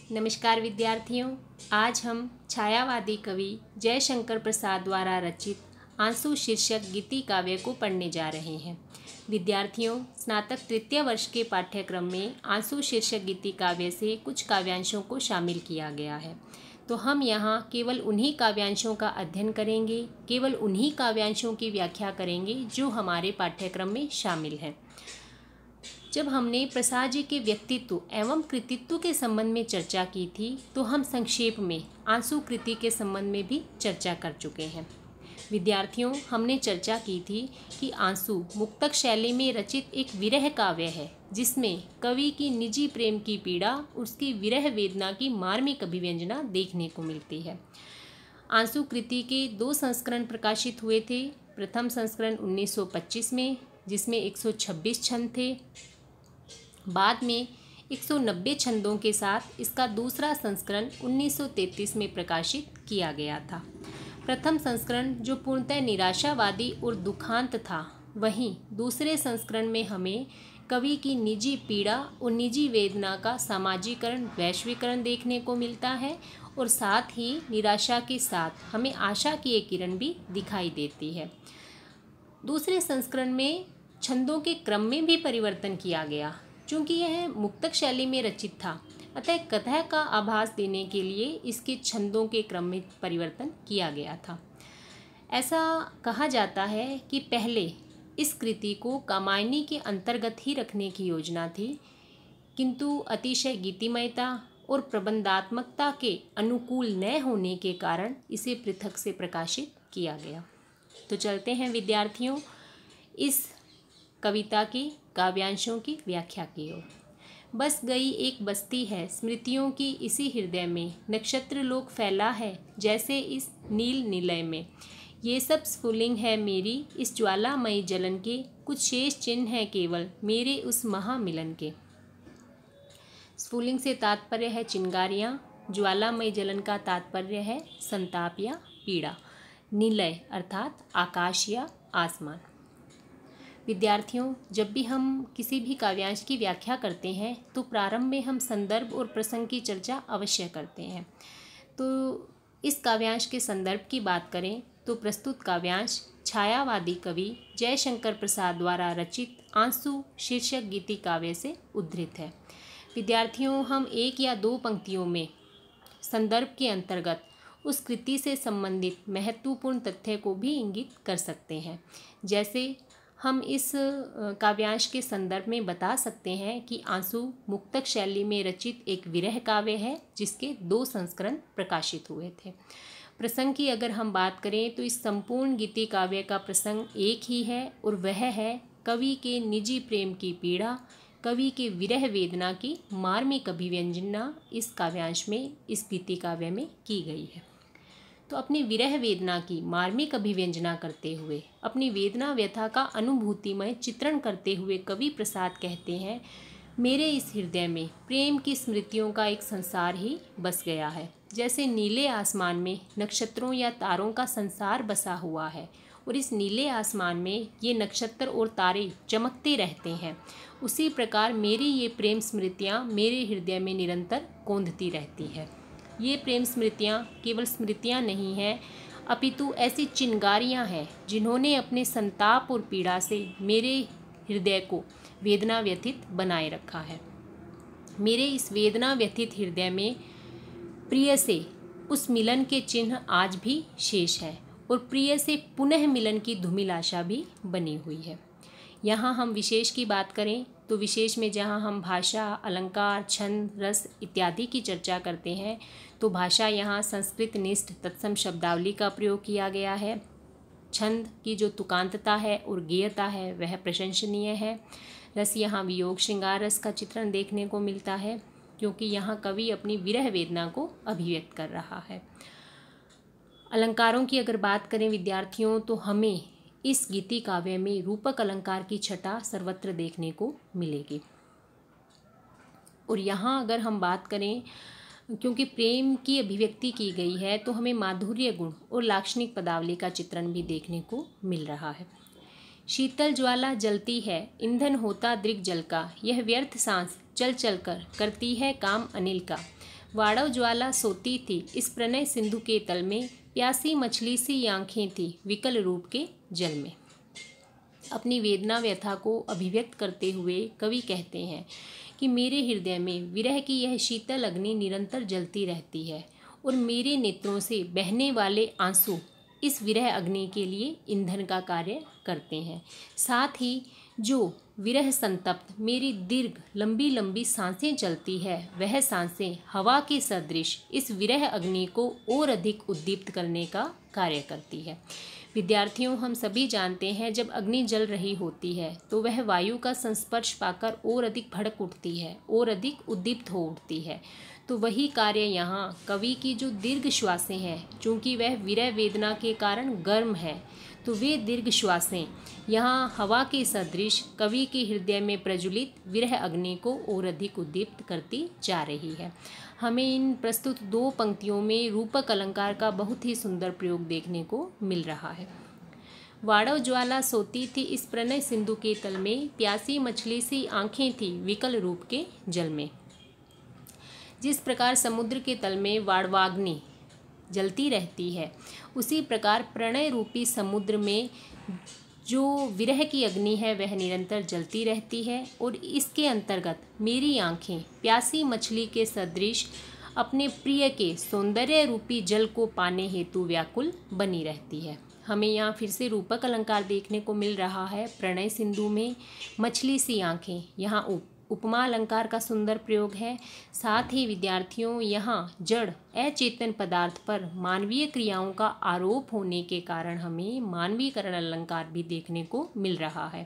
नमस्कार विद्यार्थियों, आज हम छायावादी कवि जयशंकर प्रसाद द्वारा रचित आंसू शीर्षक गीति काव्य को पढ़ने जा रहे हैं। विद्यार्थियों, स्नातक तृतीय वर्ष के पाठ्यक्रम में आंसू शीर्षक गीति काव्य से कुछ काव्यांशों को शामिल किया गया है। तो हम यहाँ केवल उन्हीं काव्यांशों का अध्ययन करेंगे, केवल उन्हीं काव्यांशों की व्याख्या करेंगे जो हमारे पाठ्यक्रम में शामिल हैं। जब हमने प्रसाद जी के व्यक्तित्व एवं कृतित्व के संबंध में चर्चा की थी, तो हम संक्षेप में आंसू कृति के संबंध में भी चर्चा कर चुके हैं। विद्यार्थियों, हमने चर्चा की थी कि आंसू मुक्तक शैली में रचित एक विरह काव्य है, जिसमें कवि की निजी प्रेम की पीड़ा, उसकी विरह वेदना की मार्मिक अभिव्यंजना देखने को मिलती है। आंसू कृति के 2 संस्करण प्रकाशित हुए थे। प्रथम संस्करण 1925 में, जिसमें 126 छंद थे। बाद में 190 छंदों के साथ इसका दूसरा संस्करण 1933 में प्रकाशित किया गया था। प्रथम संस्करण जो पूर्णतः निराशावादी और दुखांत था, वहीं दूसरे संस्करण में हमें कवि की निजी पीड़ा और निजी वेदना का सामाजिकरण, वैश्वीकरण देखने को मिलता है, और साथ ही निराशा के साथ हमें आशा की एक किरण भी दिखाई देती है। दूसरे संस्करण में छंदों के क्रम में भी परिवर्तन किया गया। चूँकि यह मुक्तक शैली में रचित था, अतः कथा का आभास देने के लिए इसके छंदों के क्रम में परिवर्तन किया गया था। ऐसा कहा जाता है कि पहले इस कृति को कामायनी के अंतर्गत ही रखने की योजना थी, किंतु अतिशय गीतिमयता और प्रबंधात्मकता के अनुकूल न होने के कारण इसे पृथक से प्रकाशित किया गया। तो चलते हैं विद्यार्थियों इस कविता की काव्यांशों की व्याख्या की ओर। बस गई एक बस्ती है स्मृतियों की इसी हृदय में, नक्षत्र लोक फैला है जैसे इस नील निलय में। ये सब स्फुलिंग है मेरी इस ज्वालामयी जलन के, कुछ शेष चिन्ह है केवल मेरे उस महामिलन के। स्फुलिंग से तात्पर्य है चिंगारियाँ, ज्वालामयी जलन का तात्पर्य है संताप या पीड़ा, निलय अर्थात आकाश या आसमान। विद्यार्थियों, जब भी हम किसी भी काव्यांश की व्याख्या करते हैं तो प्रारंभ में हम संदर्भ और प्रसंग की चर्चा अवश्य करते हैं। तो इस काव्यांश के संदर्भ की बात करें तो प्रस्तुत काव्यांश छायावादी कवि जयशंकर प्रसाद द्वारा रचित आंसू शीर्षक गीति काव्य से उद्धृत है। विद्यार्थियों, हम 1 या 2 पंक्तियों में संदर्भ के अंतर्गत उस कृति से संबंधित महत्वपूर्ण तथ्य को भी इंगित कर सकते हैं। जैसे हम इस काव्यांश के संदर्भ में बता सकते हैं कि आंसू मुक्तक शैली में रचित एक विरह काव्य है, जिसके 2 संस्करण प्रकाशित हुए थे। प्रसंग की अगर हम बात करें तो इस संपूर्ण गीति काव्य का प्रसंग एक ही है, और वह है कवि के निजी प्रेम की पीड़ा, कवि के विरह वेदना की मार्मिक अभिव्यंजना इस काव्यांश में, इस गीति काव्य में की गई है। तो अपनी विरह वेदना की मार्मिक अभिव्यंजना करते हुए, अपनी वेदना व्यथा का अनुभूतिमय चित्रण करते हुए कवि प्रसाद कहते हैं, मेरे इस हृदय में प्रेम की स्मृतियों का एक संसार ही बस गया है। जैसे नीले आसमान में नक्षत्रों या तारों का संसार बसा हुआ है, और इस नीले आसमान में ये नक्षत्र और तारे चमकते रहते हैं, उसी प्रकार मेरी ये प्रेम स्मृतियाँ मेरे हृदय में निरंतर कौंधती रहती है। ये प्रेम स्मृतियाँ केवल स्मृतियाँ नहीं हैं, अपितु ऐसी चिंगारियाँ हैं जिन्होंने अपने संताप और पीड़ा से मेरे हृदय को वेदना व्यथित बनाए रखा है। मेरे इस वेदना व्यथित हृदय में प्रिय से उस मिलन के चिन्ह आज भी शेष है, और प्रिय से पुनः मिलन की धूमिल आशा भी बनी हुई है। यहाँ हम विशेष की बात करें तो विशेष में जहाँ हम भाषा, अलंकार, छंद, रस इत्यादि की चर्चा करते हैं, तो भाषा यहाँ संस्कृत निष्ठ तत्सम शब्दावली का प्रयोग किया गया है। छंद की जो तुकांतता है और गेयता है वह प्रशंसनीय है। रस यहाँ वियोग श्रृंगार रस का चित्रण देखने को मिलता है, क्योंकि यहाँ कवि अपनी विरह वेदना को अभिव्यक्त कर रहा है। अलंकारों की अगर बात करें विद्यार्थियों, तो हमें इस गीति काव्य में रूपक अलंकार की छटा सर्वत्र देखने को मिलेगी। और यहाँ अगर हम बात करें, क्योंकि प्रेम की अभिव्यक्ति की गई है, तो हमें माधुर्य गुण और लाक्षणिक पदावली का चित्रण भी देखने को मिल रहा है। शीतल ज्वाला जलती है, ईंधन होता दृग जल का, यह व्यर्थ सांस चल चल कर करती है काम अनिल का। वाड़व ज्वाला सोती थी इस प्रणय सिंधु के तल में, प्यासी मछली सी आंखें थी विकल रूप के जल में। अपनी वेदना व्यथा को अभिव्यक्त करते हुए कवि कहते हैं कि मेरे हृदय में विरह की यह शीतल अग्नि निरंतर जलती रहती है और मेरे नेत्रों से बहने वाले आंसू इस विरह अग्नि के लिए ईंधन का कार्य करते हैं। साथ ही जो विरह संतप्त मेरी दीर्घ लंबी लंबी सांसें चलती है, वह सांसें हवा के सदृश इस विरह अग्नि को और अधिक उद्दीप्त करने का कार्य करती है। विद्यार्थियों, हम सभी जानते हैं जब अग्नि जल रही होती है तो वह वायु का संस्पर्श पाकर और अधिक भड़क उठती है और अधिक उद्दीप्त हो उठती है। तो वही कार्य यहाँ कवि की जो दीर्घ श्वासें हैं, चूँकि वह विरह वेदना के कारण गर्म है, तो वे दीर्घ श्वासें यहाँ हवा के सदृश कवि के हृदय में प्रज्वलित विरह अग्नि को और अधिक उद्दीप्त करती जा रही है। हमें इन प्रस्तुत दो पंक्तियों में रूपक अलंकार का बहुत ही सुंदर प्रयोग देखने को मिल रहा है। वाड़व ज्वाला सोती थी इस प्रणय सिंधु के तल में, प्यासी मछली सी आंखें थी विकल रूप के जल में। जिस प्रकार समुद्र के तल में वाड़वाग्नि जलती रहती है, उसी प्रकार प्रणय रूपी समुद्र में जो विरह की अग्नि है वह निरंतर जलती रहती है और इसके अंतर्गत मेरी आंखें प्यासी मछली के सदृश अपने प्रिय के सौंदर्य रूपी जल को पाने हेतु व्याकुल बनी रहती है। हमें यहाँ फिर से रूपक अलंकार देखने को मिल रहा है। प्रणय सिंधु में मछली सी आंखें, यहाँ उपमा अलंकार का सुंदर प्रयोग है। साथ ही विद्यार्थियों, यहाँ जड़ अचेतन पदार्थ पर मानवीय क्रियाओं का आरोप होने के कारण हमें मानवीकरण अलंकार भी देखने को मिल रहा है।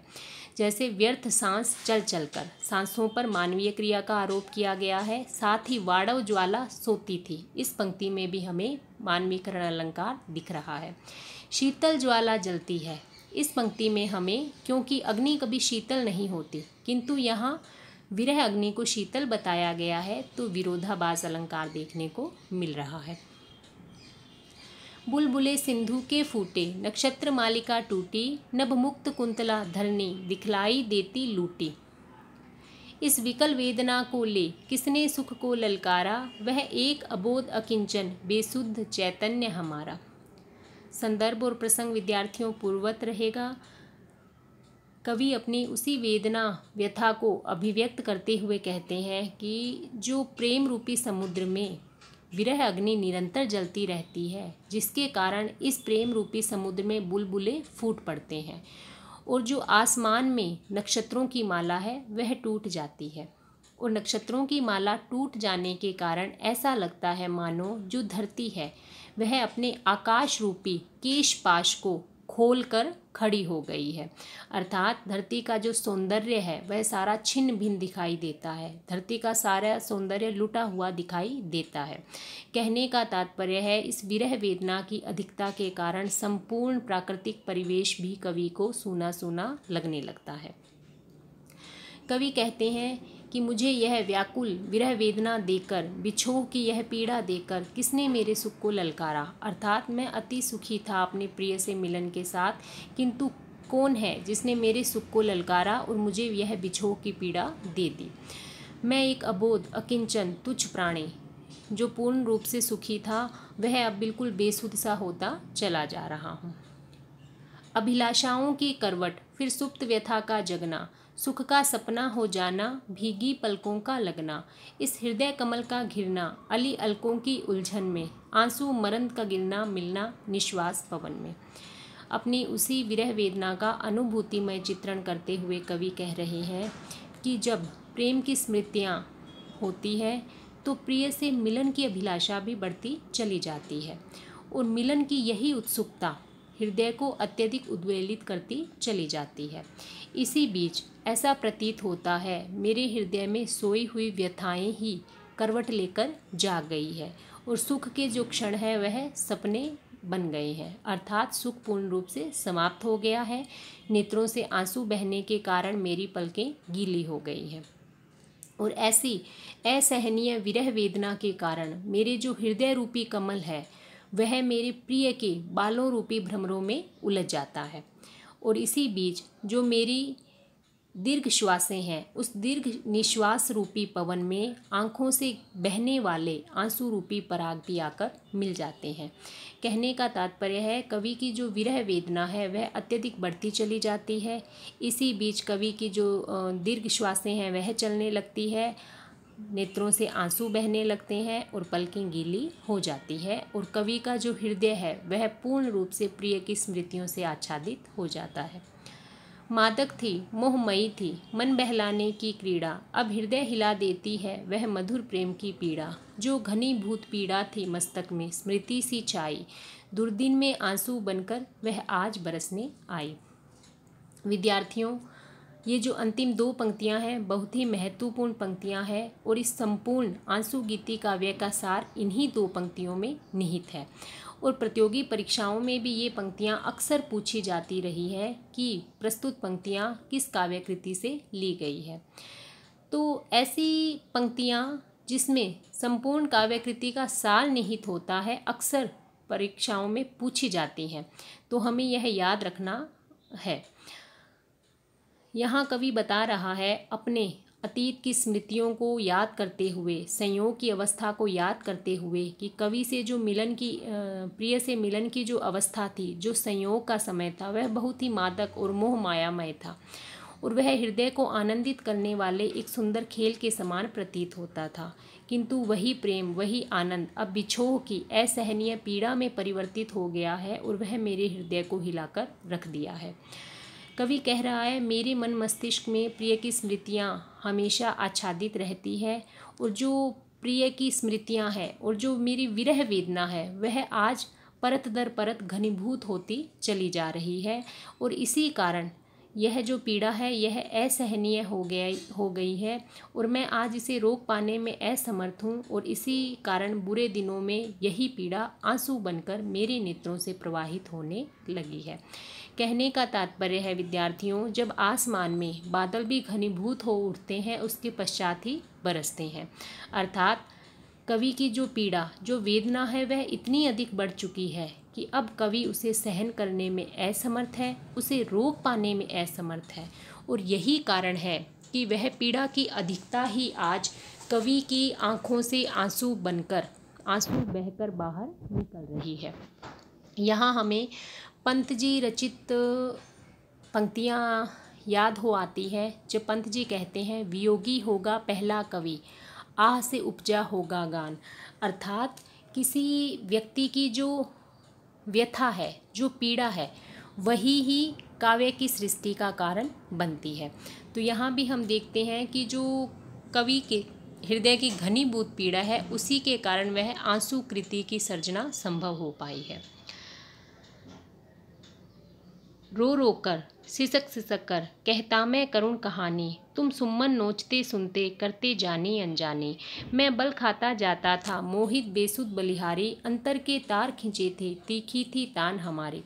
जैसे व्यर्थ सांस चल चलकर सांसों पर मानवीय क्रिया का आरोप किया गया है। साथ ही वाड़व ज्वाला सोती थी, इस पंक्ति में भी हमें मानवीकरण अलंकार दिख रहा है। शीतल ज्वाला जलती है, इस पंक्ति में हमें, क्योंकि अग्नि कभी शीतल नहीं होती, किंतु यहाँ विरह अग्नि को शीतल बताया गया है, तो विरोधाभास अलंकार देखने को मिल रहा है। बुलबुले सिंधु के फूटे, नक्षत्र मालिका टूटी, नभ मुक्त कुंतला धरनी दिखलाई देती लूटी। इस विकल वेदना को ले किसने सुख को ललकारा, वह एक अबोध अकिंचन बेसुध चैतन्य हमारा। संदर्भ और प्रसंग विद्यार्थियों पूर्ववत रहेगा। कवि अपनी उसी वेदना व्यथा को अभिव्यक्त करते हुए कहते हैं कि जो प्रेम रूपी समुद्र में विरह अग्नि निरंतर जलती रहती है, जिसके कारण इस प्रेम रूपी समुद्र में बुलबुले फूट पड़ते हैं और जो आसमान में नक्षत्रों की माला है वह टूट जाती है, और नक्षत्रों की माला टूट जाने के कारण ऐसा लगता है मानो जो धरती है वह अपने आकाश रूपी केश पाश को खोल कर खड़ी हो गई है। अर्थात धरती का जो सौंदर्य है वह सारा छिन्न भिन्न दिखाई देता है, धरती का सारा सौंदर्य लुटा हुआ दिखाई देता है। कहने का तात्पर्य है इस विरह वेदना की अधिकता के कारण संपूर्ण प्राकृतिक परिवेश भी कवि को सूना सूना लगने लगता है। कवि कहते हैं कि मुझे यह व्याकुल विरह वेदना देकर, बिछोह की यह पीड़ा देकर किसने मेरे सुख को ललकारा। अर्थात मैं अति सुखी था अपने प्रिय से मिलन के साथ, किंतु कौन है जिसने मेरे सुख को ललकारा और मुझे यह बिछोह की पीड़ा दे दी। मैं एक अबोध अकिंचन तुच्छ प्राणी जो पूर्ण रूप से सुखी था, वह अब बिल्कुल बेसुध सा होता चला जा रहा हूँ। अभिलाषाओं की करवट, फिर सुप्त व्यथा का जगना, सुख का सपना हो जाना, भीगी पलकों का लगना, इस हृदय कमल का घिरना, अली अलकों की उलझन में, आंसू मरंद का गिरना मिलना निश्वास पवन में। अपनी उसी विरह वेदना का अनुभूतिमय चित्रण करते हुए कवि कह रहे हैं कि जब प्रेम की स्मृतियाँ होती है तो प्रिय से मिलन की अभिलाषा भी बढ़ती चली जाती है, और मिलन की यही उत्सुकता हृदय को अत्यधिक उद्वेलित करती चली जाती है। इसी बीच ऐसा प्रतीत होता है मेरे हृदय में सोई हुई व्यथाएं ही करवट लेकर जाग गई है और सुख के जो क्षण है वह सपने बन गए हैं। अर्थात सुख पूर्ण रूप से समाप्त हो गया है। नेत्रों से आंसू बहने के कारण मेरी पलकें गीली हो गई हैं, और ऐसी असहनीय विरह वेदना के कारण मेरे जो हृदय रूपी कमल है वह मेरे प्रिय के बालों रूपी भ्रमरों में उलझ जाता है। और इसी बीच जो मेरी दीर्घ श्वासें हैं, उस दीर्घ निश्वास रूपी पवन में आँखों से बहने वाले आंसू रूपी पराग भी आकर मिल जाते हैं। कहने का तात्पर्य है कवि की जो विरह वेदना है वह अत्यधिक बढ़ती चली जाती है। इसी बीच कवि की जो दीर्घ श्वासें हैं वह चलने लगती है, नेत्रों से आंसू बहने लगते हैं और पलकें गीली हो जाती है और कवि का जो हृदय है वह पूर्ण रूप से प्रिय की स्मृतियों से आच्छादित हो जाता है। मादक थी, मोहमयी थी, मन बहलाने की क्रीड़ा, अब हृदय हिला देती है वह मधुर प्रेम की पीड़ा। जो घनीभूत पीड़ा थी मस्तक में स्मृति सी छाई, दुर्दिन में आंसू बनकर वह आज बरसने आई। विद्यार्थियों, ये जो अंतिम दो पंक्तियां हैं बहुत ही महत्वपूर्ण पंक्तियां हैं और इस संपूर्ण आंसू गीति काव्य का सार इन्हीं दो पंक्तियों में निहित है। और प्रतियोगी परीक्षाओं में भी ये पंक्तियां अक्सर पूछी जाती रही है कि प्रस्तुत पंक्तियां किस काव्य कृति से ली गई है। तो ऐसी पंक्तियां जिसमें संपूर्ण काव्य कृति का सार निहित होता है अक्सर परीक्षाओं में पूछी जाती हैं, तो हमें यह याद रखना है। यहाँ कवि बता रहा है अपने अतीत की स्मृतियों को याद करते हुए, संयोग की अवस्था को याद करते हुए कि कवि से जो मिलन की प्रिय से मिलन की जो अवस्था थी, जो संयोग का समय था, वह बहुत ही मादक और मोह मायामय था और वह हृदय को आनंदित करने वाले एक सुंदर खेल के समान प्रतीत होता था। किंतु वही प्रेम, वही आनंद अब बिछोह की असहनीय पीड़ा में परिवर्तित हो गया है और वह मेरे हृदय को हिलाकर रख दिया है। कवि कह रहा है मेरे मन मस्तिष्क में प्रिय की स्मृतियाँ हमेशा आच्छादित रहती है और जो प्रिय की स्मृतियाँ हैं और जो मेरी विरह वेदना है वह आज परत दर परत घनीभूत होती चली जा रही है और इसी कारण यह जो पीड़ा है यह असहनीय हो गई है और मैं आज इसे रोक पाने में असमर्थ हूँ और इसी कारण बुरे दिनों में यही पीड़ा आंसू बनकर मेरे नेत्रों से प्रवाहित होने लगी है। कहने का तात्पर्य है विद्यार्थियों, जब आसमान में बादल भी घनीभूत हो उठते हैं उसके पश्चात ही बरसते हैं। अर्थात कवि की जो पीड़ा, जो वेदना है वह इतनी अधिक बढ़ चुकी है कि अब कवि उसे सहन करने में असमर्थ है, उसे रोक पाने में असमर्थ है और यही कारण है कि वह पीड़ा की अधिकता ही आज कवि की आँखों से आंसू बहकर बाहर निकल रही है। यहाँ हमें पंत जी रचित पंक्तियाँ याद हो आती है जब पंत जी कहते हैं वियोगी होगा पहला कवि, आह से उपजा होगा गान। अर्थात किसी व्यक्ति की जो व्यथा है, जो पीड़ा है, वही ही काव्य की सृष्टि का कारण बनती है। तो यहाँ भी हम देखते हैं कि जो कवि के हृदय की घनीभूत पीड़ा है उसी के कारण वह आंसू कृति की सर्जना संभव हो पाई है। रो रो कर सिसक सिसक कर कहता मैं करुण कहानी, तुम सुमन नोचते सुनते करते जानी अनजानी। मैं बल खाता जाता था मोहित बेसुध बलिहारी, अंतर के तार खिंचे थे तीखी थी तान हमारी।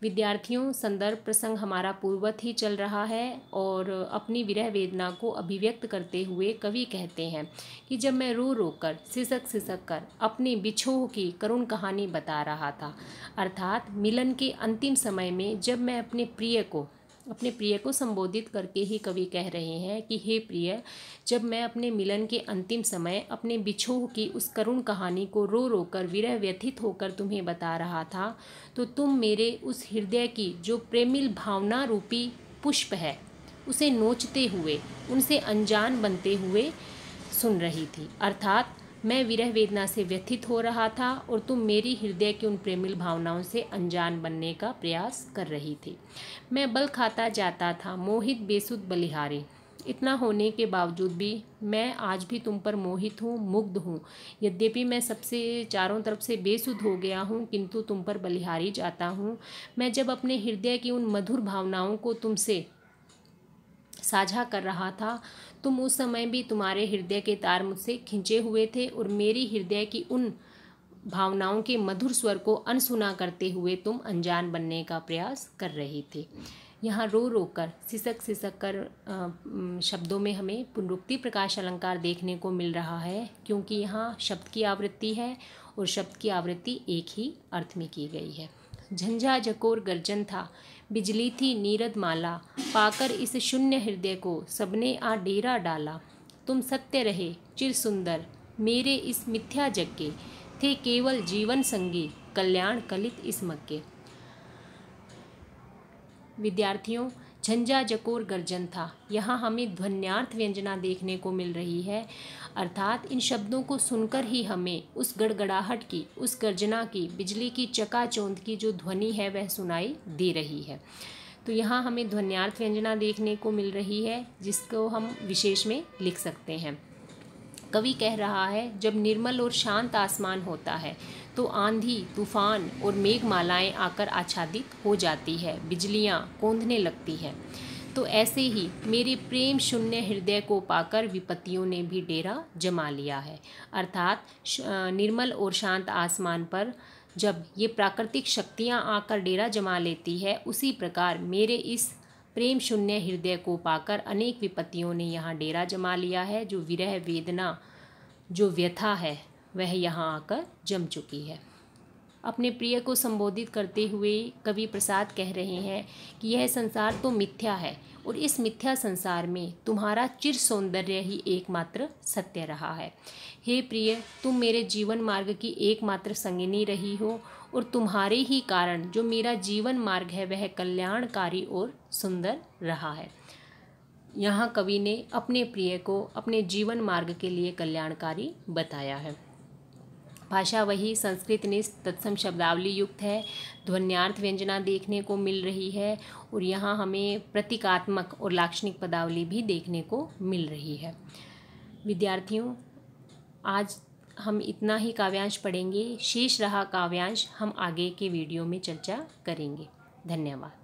विद्यार्थियों, संदर्भ प्रसंग हमारा पूर्ववत ही चल रहा है और अपनी विरह वेदना को अभिव्यक्त करते हुए कवि कहते हैं कि जब मैं रो रो कर सिसक सिसक कर अपने बिछोह की करुण कहानी बता रहा था, अर्थात मिलन के अंतिम समय में जब मैं अपने प्रिय को संबोधित करके ही कवि कह रहे हैं कि हे प्रिय, जब मैं अपने मिलन के अंतिम समय अपने बिछोह की उस करुण कहानी को रो रो कर विरह व्यथित होकर तुम्हें बता रहा था, तो तुम मेरे उस हृदय की जो प्रेमिल भावना रूपी पुष्प है उसे नोचते हुए, उनसे अनजान बनते हुए सुन रही थी। अर्थात मैं विरह वेदना से व्यथित हो रहा था और तुम मेरी हृदय की उन प्रेमिल भावनाओं से अनजान बनने का प्रयास कर रही थी। मैं बल खाता जाता था मोहित बेसुध बलिहारी, इतना होने के बावजूद भी मैं आज भी तुम पर मोहित हूँ, मुग्ध हूँ। यद्यपि मैं सबसे चारों तरफ से बेसुध हो गया हूँ किंतु तुम पर बलिहारी जाता हूँ। मैं जब अपने हृदय की उन मधुर भावनाओं को तुमसे साझा कर रहा था, तुम उस समय भी तुम्हारे हृदय के तार मुझसे खिंचे हुए थे और मेरी हृदय की उन भावनाओं के मधुर स्वर को अनसुना करते हुए तुम अनजान बनने का प्रयास कर रही थी। यहाँ रो रो कर सिसक सिसक कर शब्दों में हमें पुनरुक्ति प्रकाश अलंकार देखने को मिल रहा है, क्योंकि यहाँ शब्द की आवृत्ति है और शब्द की आवृत्ति एक ही अर्थ में की गई है। झंझाझकोर गर्जन था, बिजली थी नीरद माला, पाकर इस शून्य हृदय को सबने आ डेरा डाला। तुम सत्य रहे चिर सुंदर मेरे इस मिथ्या जग के, थे केवल जीवन संगी कल्याण कलित इस मग्गे। विद्यार्थियों, झंझाझकोर गर्जन था, यहाँ हमें ध्वन्यार्थ व्यंजना देखने को मिल रही है, अर्थात इन शब्दों को सुनकर ही हमें उस गड़गड़ाहट की, उस गर्जना की, बिजली की चकाचौंध की जो ध्वनि है वह सुनाई दे रही है। तो यहाँ हमें ध्वन्यार्थ व्यंजना देखने को मिल रही है, जिसको हम विशेष में लिख सकते हैं। कवि कह रहा है, जब निर्मल और शांत आसमान होता है तो आंधी, तूफान और मेघमालाएं आकर आच्छादित हो जाती है, बिजलियां कौंधने लगती हैं। तो ऐसे ही मेरे प्रेम शून्य हृदय को पाकर विपत्तियों ने भी डेरा जमा लिया है। अर्थात निर्मल और शांत आसमान पर जब ये प्राकृतिक शक्तियाँ आकर डेरा जमा लेती है, उसी प्रकार मेरे इस प्रेम शून्य हृदय को पाकर अनेक विपत्तियों ने यहाँ डेरा जमा लिया है। जो विरह वेदना, जो व्यथा है, वह यहाँ आकर जम चुकी है। अपने प्रिय को संबोधित करते हुए कवि प्रसाद कह रहे हैं कि यह संसार तो मिथ्या है और इस मिथ्या संसार में तुम्हारा चिर सौंदर्य ही एकमात्र सत्य रहा है। हे प्रिय, तुम मेरे जीवन मार्ग की एकमात्र संगिनी रही हो और तुम्हारे ही कारण जो मेरा जीवन मार्ग है वह कल्याणकारी और सुंदर रहा है। यहाँ कवि ने अपने प्रिय को अपने जीवन मार्ग के लिए कल्याणकारी बताया है। भाषा वही संस्कृतनिष्ठ तत्सम शब्दावली युक्त है, ध्वन्यार्थ व्यंजना देखने को मिल रही है और यहाँ हमें प्रतीकात्मक और लाक्षणिक पदावली भी देखने को मिल रही है। विद्यार्थियों, आज हम इतना ही काव्यांश पढ़ेंगे, शेष रहा काव्यांश हम आगे के वीडियो में चर्चा करेंगे। धन्यवाद।